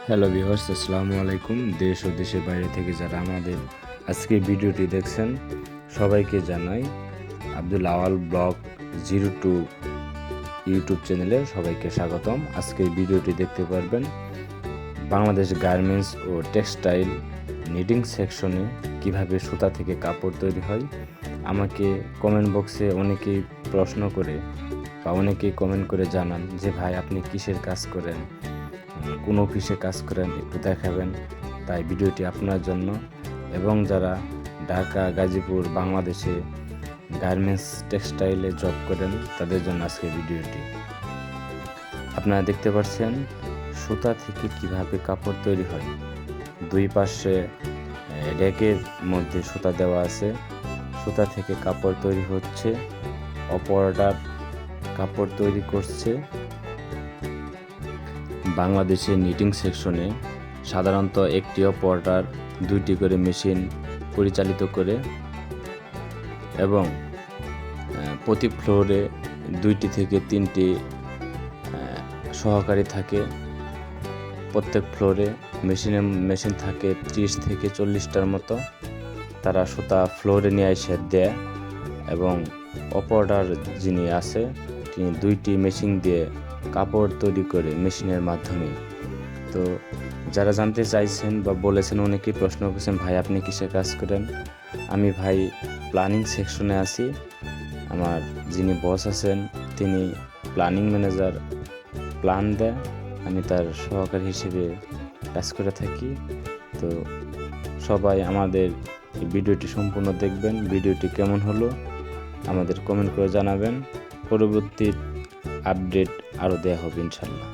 Hello viewers, আসসালামু আলাইকুম। দেশ ও দেশের বাইরে থেকে যারা আমাদের আজকে ভিডিওটি দেখছেন সবাইকে জানাই আব্দুল আওয়াল ব্লগ 02 ইউটিউব চ্যানেলে সবাইকে স্বাগতম। আজকের ভিডিওটি দেখতে পারবেন বাংলাদেশ গার্মেন্টস ও টেক্সটাইল নিটিং সেকশনে কিভাবে সুতা থেকে কাপড় তৈরি হয়। আমাকে কমেন্ট বক্সে অনেকেই প্রশ্ন করে বা অনেকেই কমেন্ট করে জানান যে ভাই আপনি কিসের কাজ করেন, কোন অফিসে কাজ করেন, একটু দেখাবেন। তাই ভিডিওটি আপনার জন্য এবং যারা ঢাকা, গাজীপুর, বাংলাদেশে গার্মেন্টস টেক্সটাইলে জব করেন তাদের জন্য আজকে ভিডিওটি। আপনারা দেখতে পাচ্ছেন সুতা থেকে কিভাবে কাপড় তৈরি হয়। দুই পাশে র্যাকের মধ্যে সুতা দেওয়া আছে। সুতা থেকে কাপড় তৈরি হচ্ছে, অপরাটার কাপড় তৈরি করছে। বাংলাদেশের নিটিং সেকশনে সাধারণত একটি অপারেটর 2টি করে মেশিন পরিচালিত করে এবং প্রতি ফ্লোরে 2টি থেকে 3টি সহকারী থাকে। প্রত্যেক ফ্লোরে মেশিন থাকে 30 থেকে 40টার মতো। তারা সুতা ফ্লোরে নিয়ে এসে দেয় এবং অপারেটর যিনি আছে তিনি 2টি মেশিন দিয়ে কাপড় তৈরি করে মেশিনের মাধ্যমে। তো যারা জানতে চাইছেন বা বলেছেন, অনেকেই প্রশ্ন করেছেন ভাই আপনি কিসে কাজ করেন। আমি ভাই প্ল্যানিং সেকশনে আছি। আমার যিনি বস আছেন তিনি প্ল্যানিং ম্যানেজার, প্ল্যান দেয়, আমি তার সহকারী হিসেবে কাজ করে থাকি। তো সবাই আমাদের ভিডিওটি সম্পূর্ণ দেখবেন। ভিডিওটি কেমন হলো আমাদের কমেন্ট করে জানাবেন। পরবর্তী আপডেট আরও দেওয়া হবে ইনশাল্লাহ।